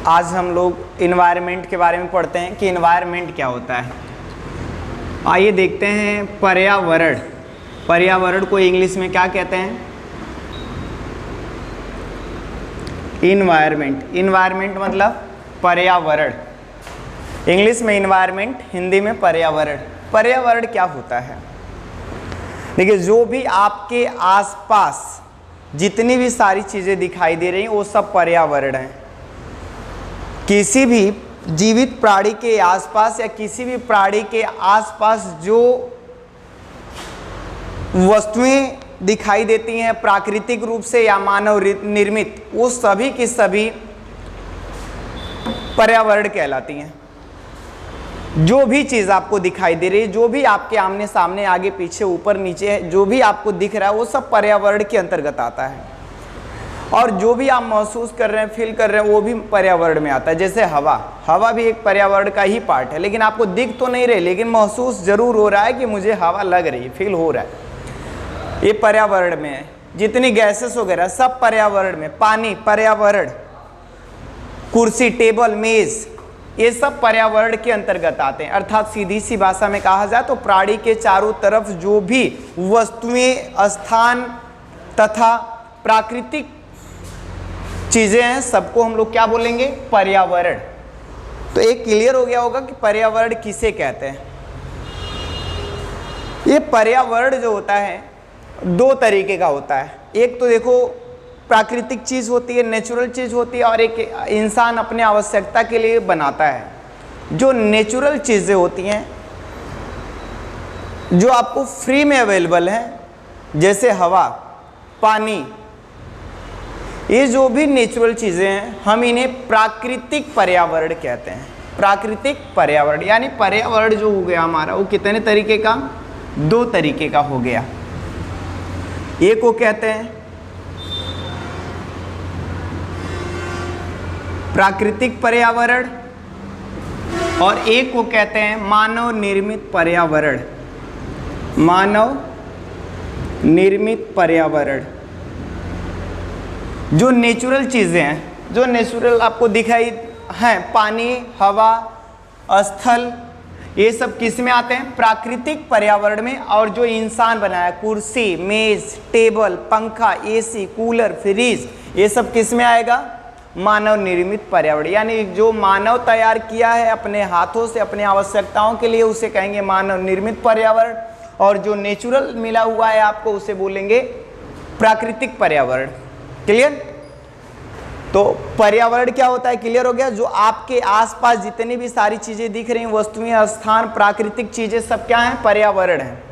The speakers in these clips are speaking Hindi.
आज हम लोग इन्वायरमेंट के बारे में पढ़ते हैं कि इन्वायरमेंट क्या होता है। आइए देखते हैं पर्यावरण। पर्यावरण को इंग्लिश में क्या कहते हैं? इन्वायरमेंट। इन्वायरमेंट मतलब पर्यावरण। इंग्लिश में इन्वायरमेंट, हिंदी में पर्यावरण। पर्यावरण क्या होता है? देखिए, जो भी आपके आसपास जितनी भी सारी चीज़ें दिखाई दे रही हैं वो सब पर्यावरण है। किसी भी जीवित प्राणी के आसपास या किसी भी प्राणी के आसपास जो वस्तुएं दिखाई देती हैं प्राकृतिक रूप से या मानव निर्मित, वो सभी की सभी पर्यावरण कहलाती हैं। जो भी चीज़ आपको दिखाई दे रही है, जो भी आपके आमने सामने आगे पीछे ऊपर नीचे है, जो भी आपको दिख रहा है वो सब पर्यावरण के अंतर्गत आता है। और जो भी आप महसूस कर रहे हैं, फील कर रहे हैं, वो भी पर्यावरण में आता है। जैसे हवा, हवा भी एक पर्यावरण का ही पार्ट है, लेकिन आपको दिख तो नहीं रही, लेकिन महसूस जरूर हो रहा है कि मुझे हवा लग रही है, फील हो रहा है, ये पर्यावरण में है। जितनी गैसेस वगैरह सब पर्यावरण में। पानी पर्यावरण, कुर्सी, टेबल, मेज, ये सब पर्यावरण के अंतर्गत आते हैं। अर्थात सीधी सी भाषा में कहा जाए तो प्राणी के चारों तरफ जो भी वस्तुएं, स्थान तथा प्राकृतिक चीजें हैं, सबको हम लोग क्या बोलेंगे? पर्यावरण। तो एक क्लियर हो गया होगा कि पर्यावरण किसे कहते हैं। ये पर्यावरण जो होता है दो तरीके का होता है। एक तो देखो प्राकृतिक चीज होती है, नेचुरल चीज होती है, और एक इंसान अपने आवश्यकता के लिए बनाता है। जो नेचुरल चीजें होती हैं जो आपको फ्री में अवेलेबल है, जैसे हवा, पानी, ये जो भी नेचुरल चीजें हैं हम इन्हें प्राकृतिक पर्यावरण कहते हैं। प्राकृतिक पर्यावरण यानी पर्यावरण जो हो गया हमारा, वो कितने तरीके का? दो तरीके का हो गया। एक को कहते हैं प्राकृतिक पर्यावरण और एक को कहते हैं मानव निर्मित पर्यावरण। मानव निर्मित पर्यावरण। जो नेचुरल चीज़ें हैं, जो नेचुरल आपको दिखाई हैं, पानी, हवा, स्थल, ये सब किस में आते हैं? प्राकृतिक पर्यावरण में। और जो इंसान बनाया, कुर्सी, मेज, टेबल, पंखा, एसी, कूलर, फ्रिज, ये सब किस में आएगा? मानव निर्मित पर्यावरण। यानी जो मानव तैयार किया है अपने हाथों से अपने आवश्यकताओं के लिए, उसे कहेंगे मानव निर्मित पर्यावरण। और जो नेचुरल मिला हुआ है आपको, उसे बोलेंगे प्राकृतिक पर्यावरण। क्लियर? तो पर्यावरण क्या होता है? क्लियर हो गया। जो आपके आसपास जितनी भी सारी चीजें दिख रही हैं, वस्तुएं, स्थान, प्राकृतिक चीजें, सब क्या हैं? पर्यावरण है।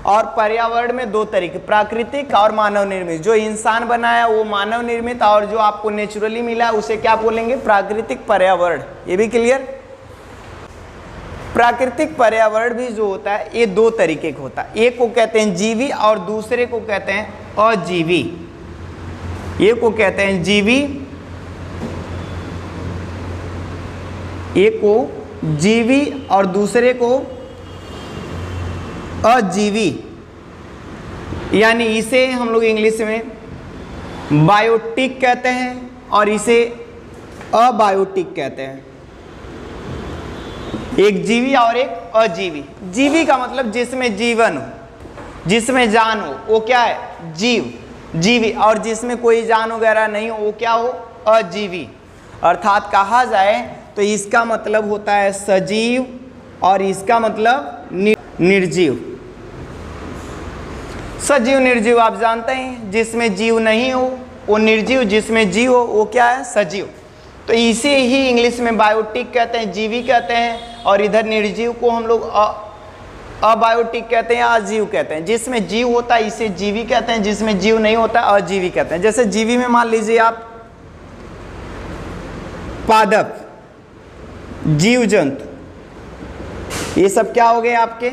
और पर्यावरण में दो तरीके, प्राकृतिक और मानव निर्मित। जो इंसान बनाया वो मानव निर्मित, और जो आपको नेचुरली मिला उसे क्या बोलेंगे? प्राकृतिक पर्यावरण। ये भी क्लियर? प्राकृतिक पर्यावरण भी जो होता है ये दो तरीके का होता है। एक को कहते हैं जीवी और दूसरे को कहते हैं अजीवी। एक को कहते हैं जीवी, एक को जीवी और दूसरे को अजीवी। यानी इसे हम लोग इंग्लिश में बायोटिक कहते हैं और इसे अबायोटिक कहते हैं। एक जीवी और एक अजीवी। जीवी का मतलब जिसमें जीवन हो, जिसमें जान हो, वो क्या है? जीव, जीवी। और जिसमें कोई जान वगैरह नहीं हो, वो क्या हो? अजीवी। अर्थात कहा जाए तो इसका मतलब होता है सजीव और इसका मतलब निर्जीव। सजीव निर्जीव आप जानते हैं, जिसमें जीव नहीं हो वो निर्जीव, जिसमें जीव हो वो क्या है? सजीव। तो इसे ही इंग्लिश में बायोटिक कहते हैं, जीवी कहते हैं। और इधर निर्जीव को हम लोग अबायोटिक कहते हैं या अजीव कहते हैं। जिसमें जीव होता है इसे जीवी कहते हैं, जिसमें जीव नहीं होता अजीवी कहते हैं। जैसे जीवी में मान लीजिए आप पादप, जीव जंतु, ये सब क्या हो गए आपके?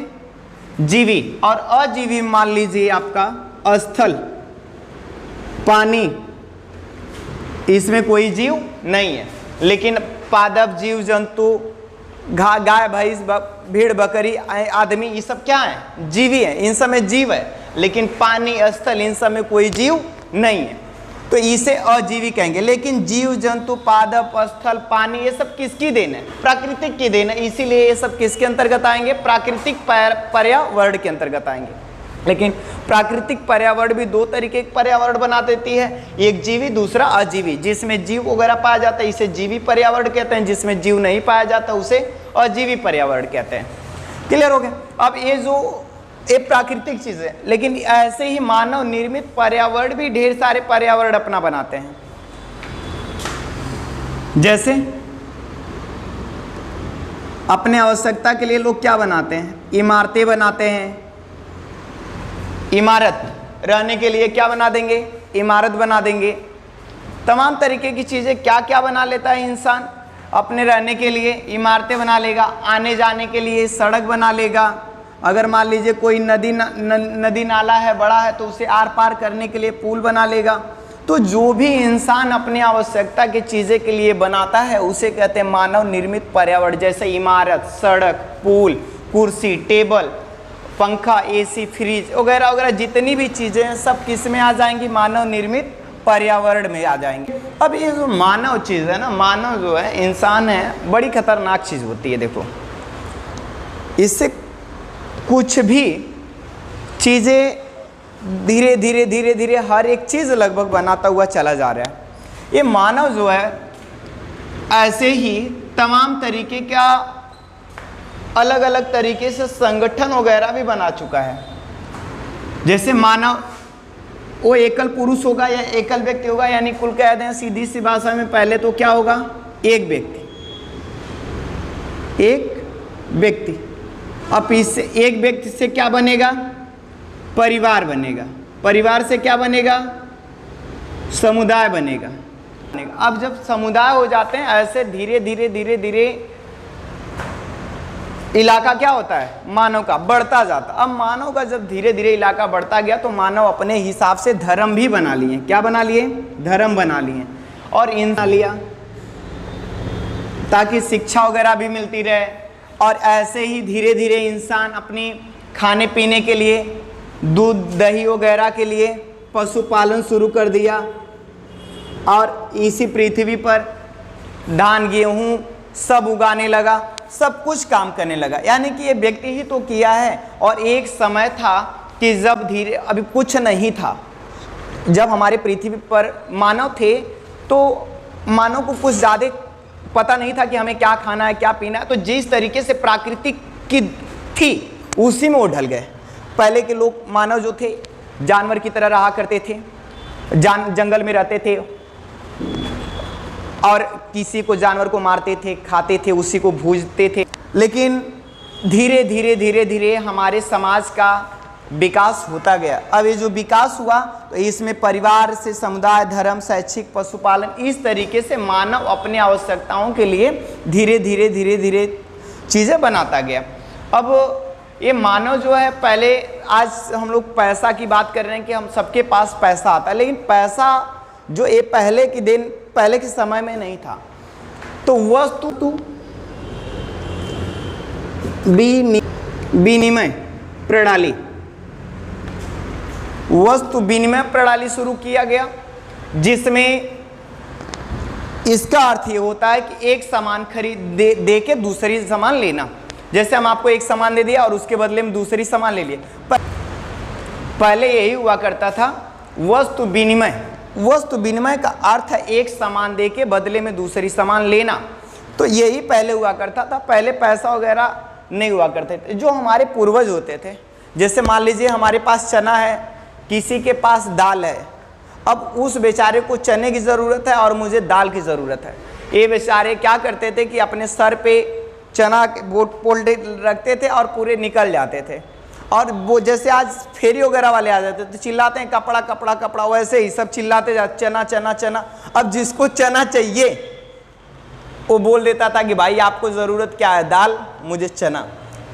जीवी। और अजीवी मान लीजिए आपका स्थल, पानी, इसमें कोई जीव नहीं है, लेकिन पादप, जीव जंतु, गाय, भैंस, भेड़, बकरी, आदमी, ये सब क्या है? जीवी है। इन सब में जीव है, लेकिन पानी, स्थल, इन सब में कोई जीव नहीं है। तो तो इसे अजीवी कहेंगे। लेकिन जीव जंतु, पादप, स्थल, पानी, ये सब किसकी देन है? प्राकृतिक की देन है। इसीलिए ये सब किसके अंतर्गत आएंगे? प्राकृतिक पर्यावरण के अंतर्गत आएंगे। लेकिन प्राकृतिक पर्यावरण भी दो तरीके के पर्यावरण बना देती है, एक जीवी, दूसरा अजीवी। जिसमें जीव वगैरह पाया जाता है इसे जीवी पर्यावरण कहते हैं, जिसमें जीव नहीं पाया जाता उसे अजीवी पर्यावरण कहते हैं। क्लियर हो गया? अब ये जो ये प्राकृतिक चीज है, लेकिन ऐसे ही मानव निर्मित पर्यावरण भी ढेर सारे पर्यावरण अपना बनाते हैं। जैसे अपने आवश्यकता के लिए लोग क्या बनाते हैं? इमारतें बनाते हैं। इमारत रहने के लिए क्या बना देंगे? इमारत बना देंगे। तमाम तरीके की चीजें क्या क्या बना लेता है इंसान अपने रहने के लिए? इमारतें बना लेगा, आने जाने के लिए सड़क बना लेगा। अगर मान लीजिए कोई नदी नाला है बड़ा है तो उसे आर पार करने के लिए पुल बना लेगा। तो जो भी इंसान अपनी आवश्यकता की चीज़ें के लिए बनाता है उसे कहते हैं मानव निर्मित पर्यावरण। जैसे इमारत, सड़क, पुल, कुर्सी, टेबल, पंखा, एसी, फ्रिज वगैरह वगैरह जितनी भी चीज़ें हैं सब किस में आ जाएंगी? मानव निर्मित पर्यावरण में आ जाएंगे। अब ये जो मानव चीज़ है ना, मानव जो है, इंसान है, बड़ी खतरनाक चीज़ होती है। देखो, इससे कुछ भी चीज़ें धीरे धीरे धीरे धीरे हर एक चीज़ लगभग बनाता हुआ चला जा रहा है। ये मानव जो है ऐसे ही तमाम तरीके का अलग अलग तरीके से संगठन वगैरह भी बना चुका है। जैसे मानव वो एकल पुरुष होगा या एकल व्यक्ति होगा, यानी कुल कह दें सीधी सी भाषा में, पहले तो क्या होगा? एक व्यक्ति, एक व्यक्ति। अब इससे एक व्यक्ति से क्या बनेगा? परिवार बनेगा। परिवार से क्या बनेगा? समुदाय बनेगा। अब जब समुदाय हो जाते हैं ऐसे धीरे धीरे धीरे धीरे इलाका क्या होता है? मानव का बढ़ता जाता। अब मानव का जब धीरे धीरे इलाका बढ़ता गया तो मानव अपने हिसाब से धर्म भी बना लिए। क्या बना लिए? धर्म बना लिए। और इंसान लिया ताकि शिक्षा वगैरह भी मिलती रहे। और ऐसे ही धीरे धीरे इंसान अपनी खाने पीने के लिए, दूध दही वगैरह के लिए पशुपालन शुरू कर दिया। और इसी पृथ्वी पर धान गेहूँ सब उगाने लगा, सब कुछ काम करने लगा। यानी कि ये व्यक्ति ही तो किया है। और एक समय था कि जब धीरे, अभी कुछ नहीं था, जब हमारे पृथ्वी पर मानव थे तो मानव को कुछ ज़्यादा पता नहीं था कि हमें क्या खाना है, क्या पीना है। तो जिस तरीके से प्राकृतिक की थी उसी में वो ढल गए। पहले के लोग, मानव जो थे, जानवर की तरह रहा करते थे, जंगल में रहते थे और किसी को जानवर को मारते थे, खाते थे, उसी को भूजते थे। लेकिन धीरे धीरे धीरे धीरे हमारे समाज का विकास होता गया। अब ये जो विकास हुआ तो इसमें परिवार से समुदाय, धर्म, शैक्षिक, पशुपालन, इस तरीके से मानव अपनी आवश्यकताओं के लिए धीरे धीरे धीरे धीरे चीज़ें बनाता गया। अब ये मानव जो है, पहले, आज हम लोग पैसा की बात कर रहे हैं कि हम सबके पास पैसा आता है, लेकिन पैसा जो ये पहले के समय में नहीं था। तो वस्तु विनिमय प्रणाली, वस्तु विनिमय प्रणाली शुरू किया गया, जिसमें इसका अर्थ ये होता है कि एक सामान खरीद दे के दूसरी सामान लेना। जैसे हम आपको एक सामान दे दिया और उसके बदले में दूसरी सामान ले लिए। पहले यही हुआ करता था वस्तु विनिमय। वस्तु विनिमय का अर्थ है एक सामान दे के बदले में दूसरी सामान लेना। तो यही पहले हुआ करता था। पहले पैसा वगैरह नहीं हुआ करते थे। जो हमारे पूर्वज होते थे, जैसे मान लीजिए हमारे पास चना है, किसी के पास दाल है। अब उस बेचारे को चने की ज़रूरत है और मुझे दाल की ज़रूरत है। ये बेचारे क्या करते थे कि अपने सर पे चना पोल्टे रखते थे और पूरे निकल जाते थे। और वो जैसे आज फेरी वगैरह वाले आ जाते थे, चिल्लाते हैं कपड़ा कपड़ा कपड़ा, वैसे ही सब चिल्लाते जाते चना चना चना। अब जिसको चना चाहिए वो बोल देता था कि भाई आपको ज़रूरत क्या है? दाल, मुझे चना।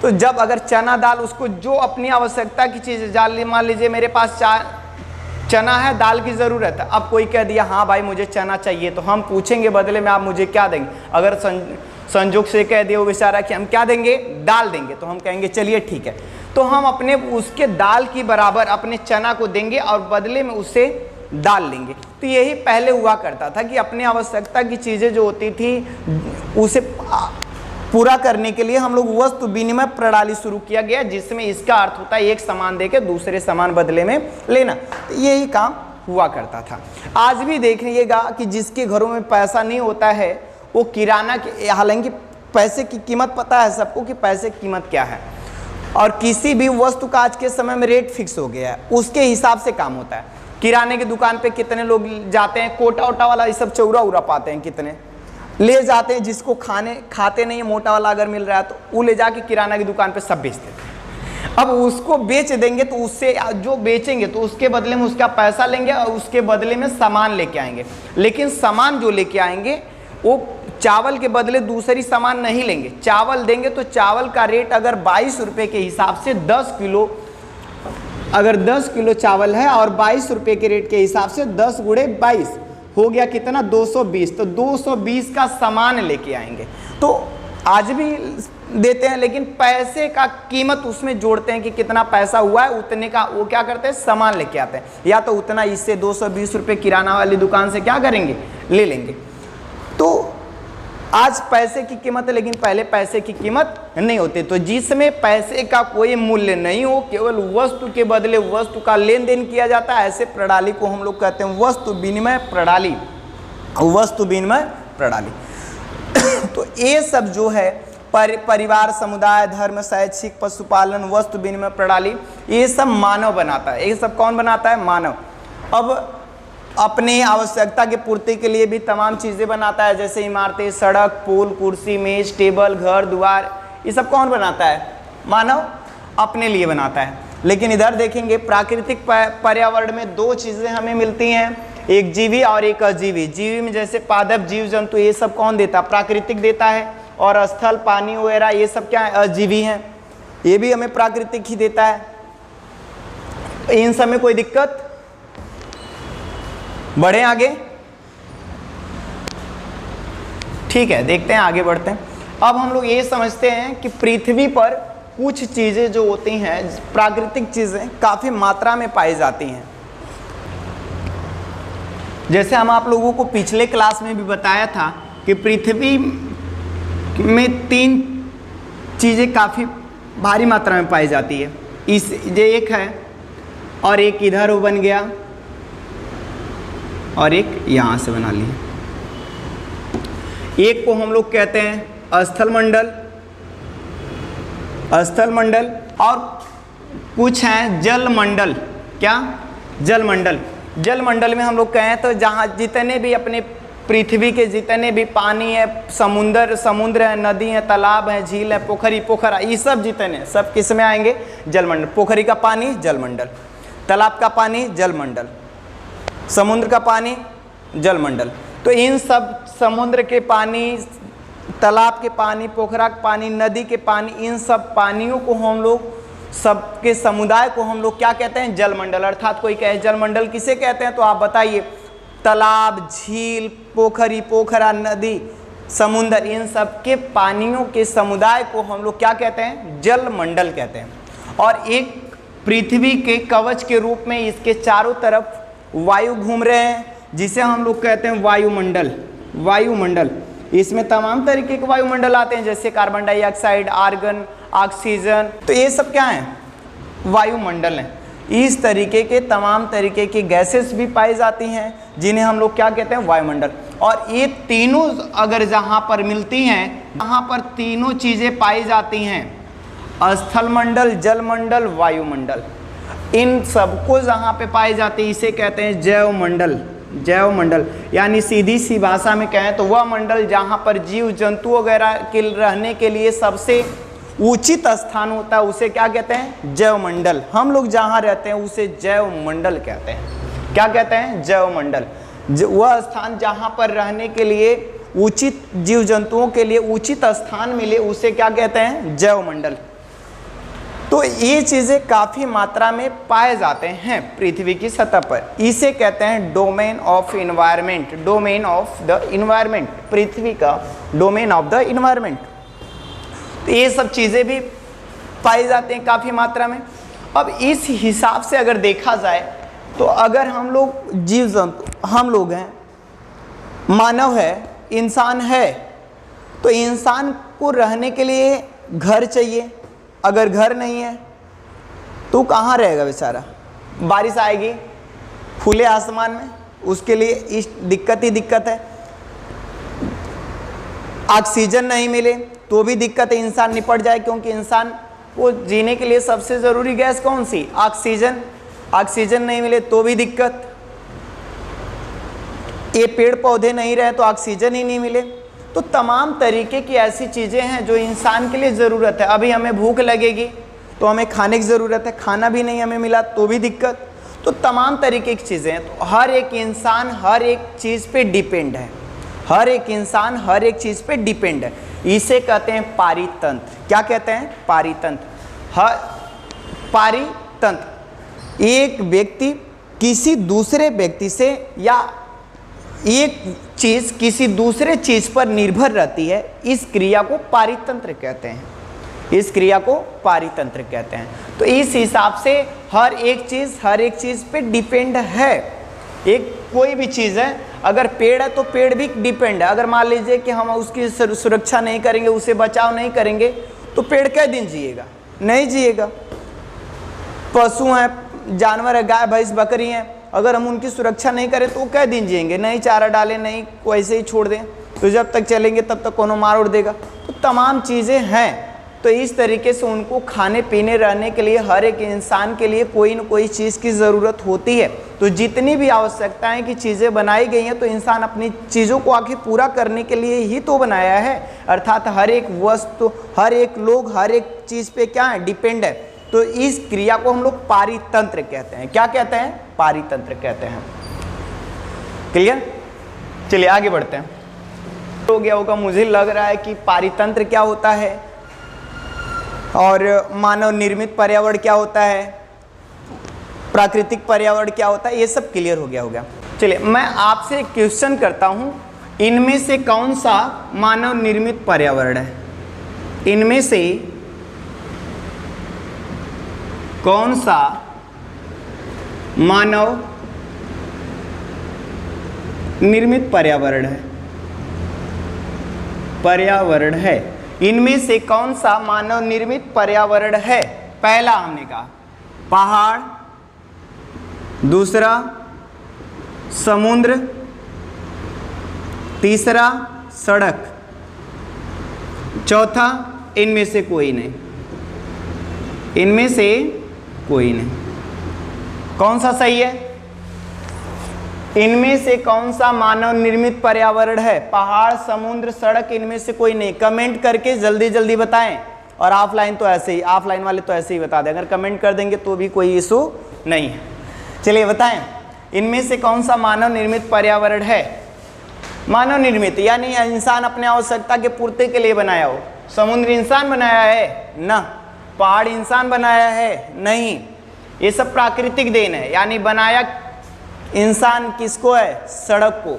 तो जब अगर चना दाल, उसको जो अपनी आवश्यकता की चीज़, मान लीजिए मेरे पास चना है, दाल की ज़रूरत है। अब कोई कह दिया हाँ भाई मुझे चना चाहिए, तो हम पूछेंगे बदले में आप मुझे क्या देंगे? अगर संजोग से कह दिया वो बेचारा कि हम क्या देंगे? दाल देंगे, तो हम कहेंगे चलिए ठीक है। तो हम अपने उसके दाल की बराबर अपने चना को देंगे और बदले में उससे डाल लेंगे। तो यही पहले हुआ करता था कि अपनी आवश्यकता की चीज़ें जो होती थी उसे पूरा करने के लिए हम लोग वस्तु विनिमय प्रणाली शुरू किया गया, जिसमें इसका अर्थ होता है एक सामान देके दूसरे सामान बदले में लेना। तो यही काम हुआ करता था। आज भी देखिएगा कि जिसके घरों में पैसा नहीं होता है वो किराना के, हालांकि पैसे की कीमत पता है सबको कि पैसे की कीमत क्या है, और किसी भी वस्तु का आज के समय में रेट फिक्स हो गया है, उसके हिसाब से काम होता है। किराने की दुकान पे कितने लोग जाते हैं, कोटा वोटा वाला ये सब चौरा उरा पाते हैं, कितने ले जाते हैं, जिसको खाते नहीं मोटा वाला अगर मिल रहा है तो वो ले जाके किराना की दुकान पे सब बेच देते हैं। अब उसको बेच देंगे तो उससे जो बेचेंगे तो उसके बदले में उसका पैसा लेंगे और उसके बदले में सामान लेके आएंगे, लेकिन सामान जो लेके आएंगे वो चावल के बदले दूसरी सामान नहीं लेंगे। चावल देंगे तो चावल का रेट अगर 22 रुपये के हिसाब से 10 किलो, अगर 10 किलो चावल है और 22 रुपये के रेट के हिसाब से 10 गुणे 22 हो गया कितना, 220। तो 220 का सामान लेके आएंगे। तो आज भी देते हैं, लेकिन पैसे का कीमत उसमें जोड़ते हैं कि कितना पैसा हुआ है, उतने का वो क्या करते हैं, सामान लेके आते हैं। या तो उतना इससे 220 रुपये किराना वाली दुकान से क्या करेंगे, ले लेंगे। तो आज पैसे की कीमत है, लेकिन पहले पैसे की कीमत नहीं होती। तो जिसमें पैसे का कोई मूल्य नहीं हो, केवल वस्तु के बदले वस्तु का लेन देन किया जाता है, ऐसे प्रणाली को हम लोग कहते हैं वस्तु विनिमय प्रणाली। वस्तु विनिमय प्रणाली। तो ये सब जो है परिवार, समुदाय, धर्म, शैक्षिक, पशुपालन, वस्तु विनिमय प्रणाली, ये सब मानव बनाता है। ये सब कौन बनाता है, मानव। अब अपनी आवश्यकता की पूर्ति के लिए भी तमाम चीज़ें बनाता है, जैसे इमारतें, सड़क, पुल, कुर्सी, मेज, टेबल, घर द्वार, ये सब कौन बनाता है, मानव अपने लिए बनाता है। लेकिन इधर देखेंगे प्राकृतिक पर्यावरण में दो चीज़ें हमें मिलती हैं, एक जीवी और एक अजीवी। जीवी में जैसे पादप, जीव जंतु, ये सब कौन देता है, प्राकृतिक देता है, और स्थल, पानी वगैरह ये सब क्या है, अजीवी हैं, ये भी हमें प्राकृतिक ही देता है। इन सब में कोई दिक्कत, बढ़े आगे, ठीक है, देखते हैं आगे बढ़ते हैं। अब हम लोग ये समझते हैं कि पृथ्वी पर कुछ चीजें जो होती हैं, प्राकृतिक चीजें काफी मात्रा में पाई जाती हैं। जैसे हम आप लोगों को पिछले क्लास में भी बताया था कि पृथ्वी में 3 चीजें काफी भारी मात्रा में पाई जाती है। इस ये एक है, और एक इधर वो बन गया, और एक यहाँ से बना लिए। एक को हम लोग कहते हैं स्थल मंडल, स्थल मंडल, और कुछ हैं जल मंडल। क्या, जल मंडल। जल मंडल में हम लोग कहें तो जहाँ जितने भी अपने पृथ्वी के जितने भी पानी है, समुद्र है, नदी है, तालाब है, झील है, पोखरा, ये सब जितने सब किस में आएंगे, जलमंडल। पोखरी का पानी जलमंडल, तालाब का पानी जलमंडल, समुद्र का पानी जलमंडल। तो इन सब समुद्र के पानी, तालाब के पानी, पोखरा के पानी, नदी के पानी, इन सब पानियों को हम लोग, सबके समुदाय को हम लोग क्या कहते हैं, जलमंडल। अर्थात कोई कहे जलमंडल किसे कहते हैं, तो आप बताइए। तालाब, झील, पोखरा, नदी, समुद्र, इन सब के पानियों के समुदाय को हम लोग क्या कहते हैं, जलमंडल कहते हैं। और एक पृथ्वी के कवच के रूप में इसके चारों तरफ वायु घूम रहे हैं, जिसे हम लोग कहते हैं वायुमंडल। वायुमंडल, इसमें तमाम तरीके के वायुमंडल आते हैं, जैसे कार्बन डाइऑक्साइड, आर्गन, ऑक्सीजन, तो ये सब क्या हैं, वायुमंडल हैं। इस तरीके के तमाम तरीके की गैसेस भी पाई जाती हैं, जिन्हें हम लोग क्या कहते हैं, वायुमंडल। और ये तीनों अगर जहाँ पर मिलती हैं, जहाँ पर तीनों चीज़ें पाई जाती हैं, स्थल मंडल, जलमंडल, वायुमंडल, इन सबको जहाँ पे पाई जाती है, इसे कहते हैं जैव मंडल। जैव मंडल यानी सीधी सी भाषा में कहें तो वह मंडल जहाँ पर जीव जंतु वगैरह के रहने के लिए सबसे उचित स्थान होता है, उसे क्या कहते हैं, जैव मंडल। हम लोग जहाँ रहते हैं उसे जैव मंडल कहते हैं। क्या कहते हैं, जैव मंडल। वह स्थान जहाँ पर रहने के लिए उचित, जीव जंतुओं के लिए उचित स्थान मिले, उसे क्या कहते हैं, जैव मंडल। तो ये चीज़ें काफ़ी मात्रा में पाए जाते हैं पृथ्वी की सतह पर। इसे कहते हैं domain of environment. Domain of the environment, पृथ्वी का डोमेन ऑफ द इन्वायरमेंट। तो ये सब चीज़ें भी पाई जाती हैं काफ़ी मात्रा में। अब इस हिसाब से अगर देखा जाए तो अगर हम लोग जीव जंतु, हम लोग हैं, मानव है, इंसान है, तो इंसान को रहने के लिए घर चाहिए। अगर घर नहीं है तो कहाँ रहेगा बेचारा? बारिश आएगी खुले आसमान में, उसके लिए इस दिक्कत ही दिक्कत है। ऑक्सीजन नहीं मिले तो भी दिक्कत है, इंसान निपट जाए, क्योंकि इंसान को जीने के लिए सबसे ज़रूरी गैस कौन सी? ऑक्सीजन। ऑक्सीजन नहीं मिले तो भी दिक्कत। ये पेड़ पौधे नहीं रहे तो ऑक्सीजन ही नहीं मिले। तो तमाम तरीके की ऐसी चीज़ें हैं जो इंसान के लिए ज़रूरत है। अभी हमें भूख लगेगी तो हमें खाने की ज़रूरत है, खाना भी नहीं हमें मिला तो भी दिक्कत। तो तमाम तरीके की चीज़ें हैं। तो हर एक इंसान हर एक चीज़ पे डिपेंड है, हर एक इंसान हर एक चीज़ पे डिपेंड है। इसे कहते हैं पारितंत्र। क्या कहते हैं? पारितंत्र। पारितंत्र, एक व्यक्ति किसी दूसरे व्यक्ति से या एक चीज़ किसी दूसरे चीज़ पर निर्भर रहती है, इस क्रिया को पारितंत्र कहते हैं। इस क्रिया को पारितंत्र कहते हैं। तो इस हिसाब से हर एक चीज़ पे डिपेंड है। एक कोई भी चीज़ है, अगर पेड़ है तो पेड़ भी डिपेंड है। अगर मान लीजिए कि हम उसकी सुरक्षा नहीं करेंगे, उसे बचाव नहीं करेंगे, तो पेड़ कै दिन जिएगा? नहीं जिएगा। पशु हैं, जानवर है, गाय भैंस बकरी हैं, अगर हम उनकी सुरक्षा नहीं करें तो कै दिन जिएंगे? नहीं चारा डालें, नहीं वैसे ही छोड़ दें, तो जब तक चलेंगे तब तक कोनो मार उड़ देगा। तो तमाम चीज़ें हैं। तो इस तरीके से उनको खाने पीने रहने के लिए हर एक इंसान के लिए कोई न कोई चीज़ की ज़रूरत होती है। तो जितनी भी आवश्यकताएं की चीज़ें बनाई गई हैं, तो इंसान अपनी चीज़ों को आखिर पूरा करने के लिए ही तो बनाया है। अर्थात हर एक वस्तु, हर एक लोग, हर एक चीज़ पे क्या है? डिपेंड है। तो इस क्रिया को हम लोग पारितंत्र कहते हैं। क्या कहते हैं? पारितंत्र कहते हैं। क्लियर? चलिए आगे बढ़ते हैं। हो गया होगा, मुझे लग रहा है कि पारितंत्र क्या होता है और मानव निर्मित पर्यावरण क्या होता है, प्राकृतिक पर्यावरण क्या होता है, ये सब क्लियर हो गया। चलिए मैं आपसे एक क्वेश्चन करता हूँ, इनमें से कौन सा मानव निर्मित पर्यावरण है? इनमें से कौन सा मानव निर्मित पर्यावरण है? पर्यावरण है। इनमें से कौन सा मानव निर्मित पर्यावरण है? पहला हमने कहा पहाड़, दूसरा समुद्र, तीसरा सड़क, चौथा इनमें से कोई नहीं। इनमें से कोई नहीं। कौन सा सही है? इनमें से कौन सा मानव निर्मित पर्यावरण है? पहाड़, समुद्र, सड़क, इनमें से कोई नहीं। कमेंट करके जल्दी जल्दी बताएं। और ऑफलाइन तो ऐसे ही, ऑफलाइन वाले तो ऐसे ही बता दें, अगर कमेंट कर देंगे तो भी कोई इशू नहीं है। चलिए बताएं, इनमें से कौन सा मानव निर्मित पर्यावरण है? मानव निर्मित यानी इंसान अपने आवश्यकता के पूर्ति के लिए बनाया हो। समुद्र इंसान बनाया है? ना। पहाड़ इंसान बनाया है? नहीं। ये सब प्राकृतिक देन है। यानी बनाया इंसान किसको है? सड़क को।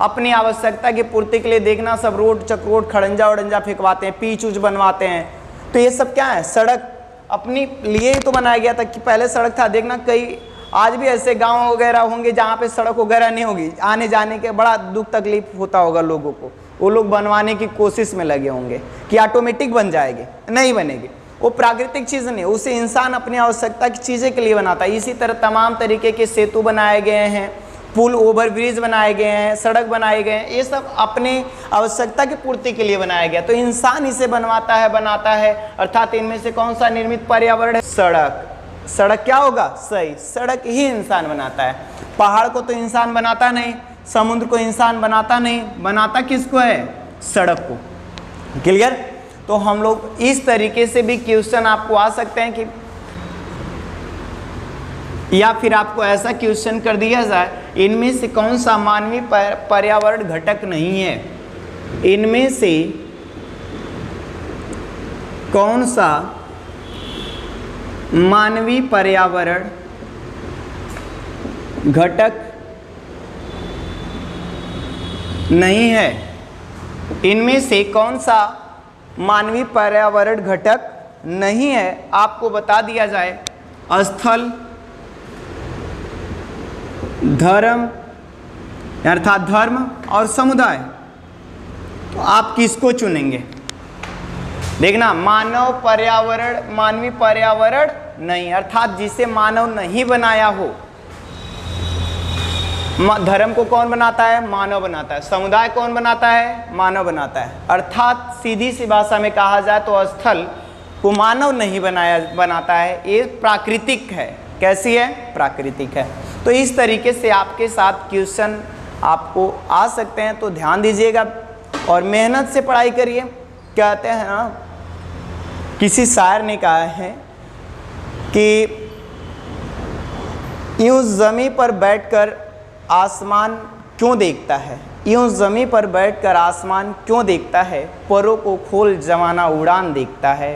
अपनी आवश्यकता की पूर्ति के लिए देखना, सब रोड चक्रोट खड़ंजा वड़ंजा फेंकवाते हैं, पीच उच बनवाते हैं। तो ये सब क्या है? सड़क अपनी लिए ही तो बनाया गया था कि पहले सड़क था। देखना कई आज भी ऐसे गांव वगैरह होंगे जहाँ पे सड़क वगैरह नहीं होगी, आने जाने के बड़ा दुख तकलीफ होता होगा लोगों को। वो लोग बनवाने की कोशिश में लगे होंगे कि ऑटोमेटिक बन जाएगी, नहीं बनेगी। वो प्राकृतिक चीज़ नहीं, उसे इंसान अपनी आवश्यकता की चीज़ें के लिए बनाता है। इसी तरह तमाम तरीके के सेतु बनाए गए हैं, पुल ओवर ब्रिज बनाए गए हैं, सड़क बनाए गए हैं। ये सब अपने आवश्यकता की पूर्ति के लिए बनाया गया। तो इंसान इसे बनवाता है, बनाता है। अर्थात इनमें से कौन सा निर्मित पर्यावरण है? सड़क। सड़क क्या होगा? सही, सड़क ही इंसान बनाता है। पहाड़ को तो इंसान बनाता नहीं, समुद्र को इंसान बनाता नहीं, बनाता किसको है? सड़क को। क्लियर? तो हम लोग इस तरीके से भी क्वेश्चन आपको आ सकते हैं कि, या फिर आपको ऐसा क्वेश्चन कर दिया जाए, इनमें से कौन सा मानवीय पर्यावरण घटक नहीं है? इनमें से कौन सा मानवीय पर्यावरण घटक नहीं है? इनमें से कौन सा मानवीय पर्यावरण घटक नहीं है? आपको बता दिया जाए, स्थल, धर्म अर्थात धर्म और समुदाय, तो आप किसको चुनेंगे? देखना, मानव पर्यावरण, मानवीय पर्यावरण नहीं, अर्थात जिसे मानव नहीं बनाया हो। धर्म को कौन बनाता है? मानव बनाता है। समुदाय कौन बनाता है? मानव बनाता है। अर्थात सीधी सी भाषा में कहा जाए तो स्थल को मानव नहीं बनाता है, ये प्राकृतिक है। कैसी है? प्राकृतिक है। तो इस तरीके से आपके साथ क्वेश्चन आपको आ सकते हैं, तो ध्यान दीजिएगा और मेहनत से पढ़ाई करिए। कहते हैं ना, किसी शायर ने कहा है कि यूं ज़मीं पर बैठकर आसमान क्यों देखता है, यूं ज़मीं पर बैठकर आसमान क्यों देखता है, परों को खोल जमाना उड़ान देखता है।